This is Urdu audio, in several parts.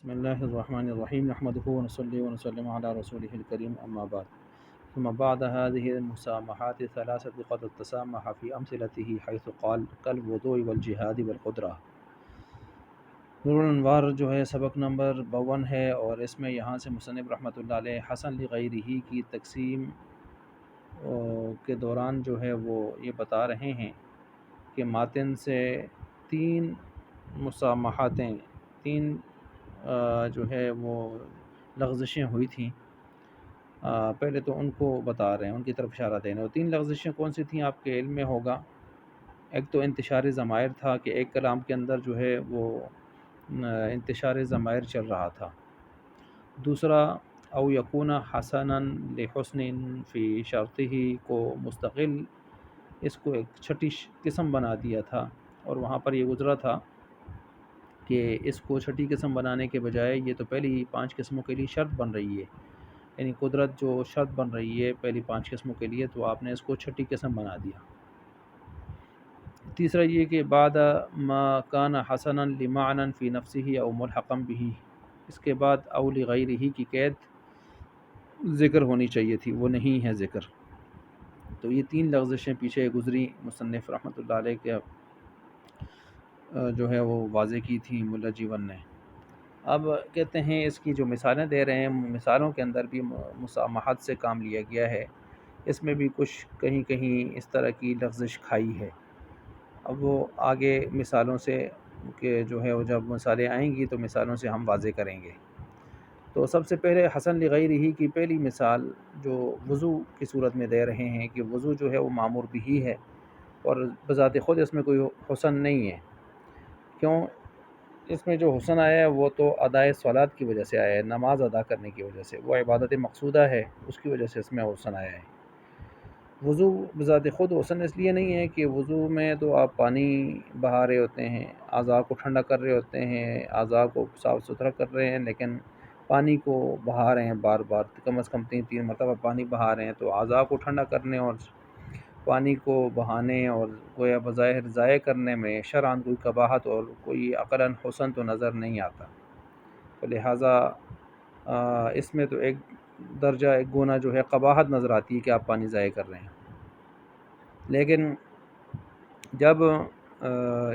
بسم الله الرحمن الرحيم نحمده ونصلي ونسلم على رسوله الكريم أما بعد ثم بعد هذه المسامحات الثلاثة قد تسامح في أمثلته حيث قال كالوضوء والجهاد والقدرة۔ نور الانوار جو ہے سبق نمبر 52 ہے، اور اس میں یہاں سے مصنف رحمۃ اللہ علیہ حسن لغیرہ کی تقسیم کے دوران جو ہے وہ یہ بتا رہے ہیں کہ ماتن سے تین مسامحاتیں، تین جو ہے وہ لغزشیں ہوئی تھیں۔ پہلے تو ان کو بتا رہے ہیں، ان کی طرف اشارہ دے رہے ہیں۔ اور تین لغزشیں کون سی تھیں آپ کے علم میں ہوگا؟ ایک تو انتشار ضمائر تھا کہ ایک کلام کے اندر جو ہے وہ انتشار ضمائر چل رہا تھا۔ دوسرا او یکون حسنا لحسن فی شرطہ کو مستقل، اس کو ایک چھٹی قسم بنا دیا تھا، اور وہاں پر یہ گزرا تھا کہ اس کو چھٹی قسم بنانے کے بجائے یہ تو پہلی 5 قسموں کے لیے شرط بن رہی ہے، یعنی قدرت جو شرط بن رہی ہے پہلی 5 قسموں کے لیے، تو آپ نے اس کو چھٹی قسم بنا دیا۔ تیسرا یہ کہ بعد ما کان حسنا لمعنى فی نفسه او ملحقا به، اس کے بعد او لغیرہ کی قید ذکر ہونی چاہیے تھی، وہ نہیں ہے ذکر۔ تو یہ تین لغزشیں پیچھے گزری، مصنف رحمۃ اللہ علیہ کے جو ہے وہ واضح کی تھی ملا جیون نے۔ اب کہتے ہیں اس کی جو مثالیں دے رہے ہیں، مثالوں کے اندر بھی مسامحت سے کام لیا گیا ہے، اس میں بھی کچھ کہیں کہیں اس طرح کی لغزش کھائی ہے۔ اب وہ آگے مثالوں سے کہ جو ہے وہ جب مثالیں آئیں گی تو مثالوں سے ہم واضح کریں گے۔ تو سب سے پہلے حسن لغیرہ کی پہلی مثال جو وضو کی صورت میں دے رہے ہیں کہ وضو جو ہے وہ معمور بھی ہے، اور بذات خود اس میں کوئی حسن نہیں ہے۔ کیوں؟ اس میں جو حسن آیا ہے وہ تو ادائے صلاۃ کی وجہ سے آیا ہے، نماز ادا کرنے کی وجہ سے، وہ عبادت مقصودہ ہے، اس کی وجہ سے اس میں حسن آیا ہے۔ وضو بذات خود حسن اس لیے نہیں ہے کہ وضو میں تو آپ پانی بہا رہے ہوتے ہیں، اعضاء کو ٹھنڈا کر رہے ہوتے ہیں، اعضاء کو صاف ستھرا کر رہے ہیں، لیکن پانی کو بہا رہے ہیں بار بار، کم از کم 3 مرتبہ پانی بہا رہے ہیں، تو اعضاء کو ٹھنڈا کرنے اور پانی کو بہانے اور گویا بظاہر ضائع کرنے میں شرعاً کوئی قباحت اور کوئی عقلاً حسن تو نظر نہیں آتا۔ تو لہٰذا اس میں تو ایک درجہ، ایک گنا جو ہے قباحت نظر آتی ہے کہ آپ پانی ضائع کر رہے ہیں۔ لیکن جب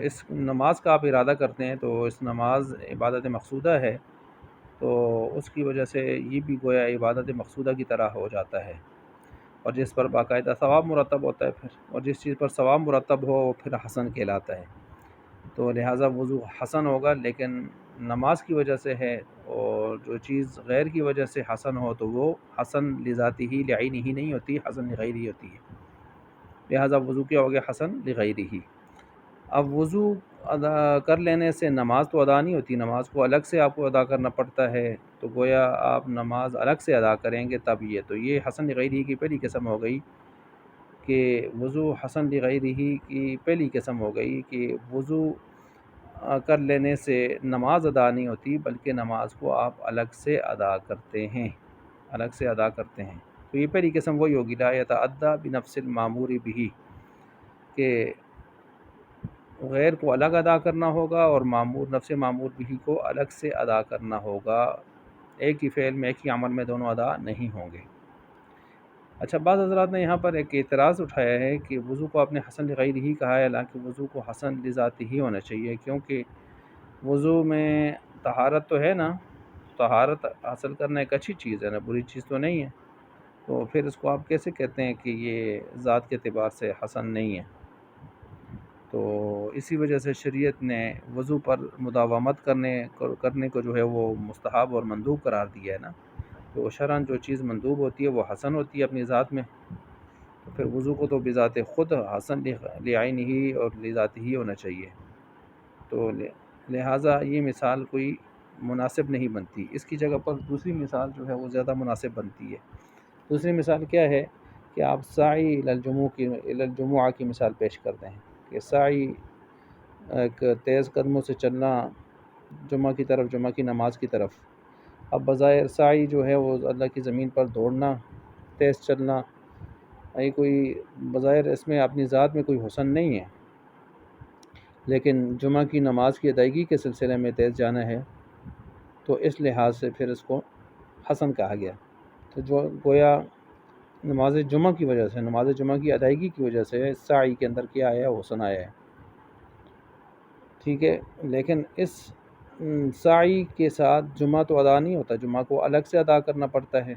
اس نماز کا آپ ارادہ کرتے ہیں تو اس نماز عبادت مقصودہ ہے، تو اس کی وجہ سے یہ بھی گویا عبادت مقصودہ کی طرح ہو جاتا ہے، اور جس پر باقاعدہ ثواب مرتب ہوتا ہے پھر، اور جس چیز پر ثواب مرتب ہو وہ پھر حسن کہلاتا ہے۔ تو لہٰذا وضو حسن ہوگا، لیکن نماز کی وجہ سے ہے، اور جو چیز غیر کی وجہ سے حسن ہو تو وہ حسن لذاتی ہی لعینہ ہی نہیں ہوتی، حسن لغیرہ ہوتی ہے۔ لہٰذا وضو کیا ہو گیا؟ حسن لغیرہ ہی۔ اب وضو ادا کر لینے سے نماز تو ادا نہیں ہوتی، نماز کو الگ سے آپ کو ادا کرنا پڑتا ہے، تو گویا آپ نماز الگ سے ادا کریں گے تب یہ حسن لغیرہ کی پہلی قسم ہو گئی کہ وضو حسن لغیرہ کی پہلی قسم ہو گئی کہ وضو کر لینے سے نماز ادا نہیں ہوتی، بلکہ نماز کو آپ الگ سے ادا کرتے ہیں، الگ سے ادا کرتے ہیں۔ تو یہ پہلی قسم وہی ہوگی لا یتعدی بنفس المامور بہ، کہ غیر کو الگ ادا کرنا ہوگا اور نفس معمور بھی کو الگ سے ادا کرنا ہوگا، ایک ہی فعل میں، ایک ہی عمل میں دونوں ادا نہیں ہوں گے۔ اچھا، بعض حضرات نے یہاں پر ایک اعتراض اٹھایا ہے کہ وضو کو آپ نے حسن لغیرہ ہی کہا ہے، حالانکہ وضو کو حسن لذاتی ہی ہونا چاہیے، کیونکہ وضو میں طہارت تو ہے نا، طہارت حاصل کرنا ایک اچھی چیز ہے نا، بری چیز تو نہیں ہے، تو پھر اس کو آپ کیسے کہتے ہیں کہ یہ ذات کے اعتبار سے حسن نہیں ہے؟ تو اسی وجہ سے شریعت نے وضو پر مداومت کرنے کو جو ہے وہ مستحب اور مندوب قرار دیا ہے نا، تو شرعاً جو چیز مندوب ہوتی ہے وہ حسن ہوتی ہے اپنی ذات میں، تو پھر وضو کو تو بذات خود حسن لعینہ ہی اور لذات ہی ہونا چاہیے۔ تو لہٰذا یہ مثال کوئی مناسب نہیں بنتی، اس کی جگہ پر دوسری مثال جو ہے وہ زیادہ مناسب بنتی ہے۔ دوسری مثال کیا ہے کہ آپ سعی الی الجمعہ کی مثال پیش کرتے ہیں کہ سعی ایک تیز قدموں سے چلنا جمعہ کی طرف، جمعہ کی نماز کی طرف۔ اب بظاہر سعی جو ہے وہ اللہ کی زمین پر دوڑنا، تیز چلنا، یہ کوئی بظاہر اس میں اپنی ذات میں کوئی حسن نہیں ہے، لیکن جمعہ کی نماز کی ادائیگی کے سلسلے میں تیز جانا ہے، تو اس لحاظ سے پھر اس کو حسن کہا گیا۔ تو جو گویا نماز جمعہ کی وجہ سے، نماز جمعہ کی ادائیگی کی وجہ سے سعی کے اندر کیا آیا؟ حسن آیا ہے، ٹھیک ہے۔ لیکن اس سعی کے ساتھ جمعہ تو ادا نہیں ہوتا، جمعہ کو الگ سے ادا کرنا پڑتا ہے،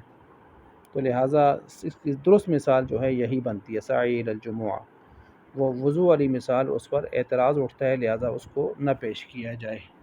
تو لہٰذا اس کی درست مثال جو ہے یہی بنتی ہے، سعی الی الجمعہ۔ وہ وضو والی مثال اس پر اعتراض اٹھتا ہے، لہٰذا اس کو نہ پیش کیا جائے۔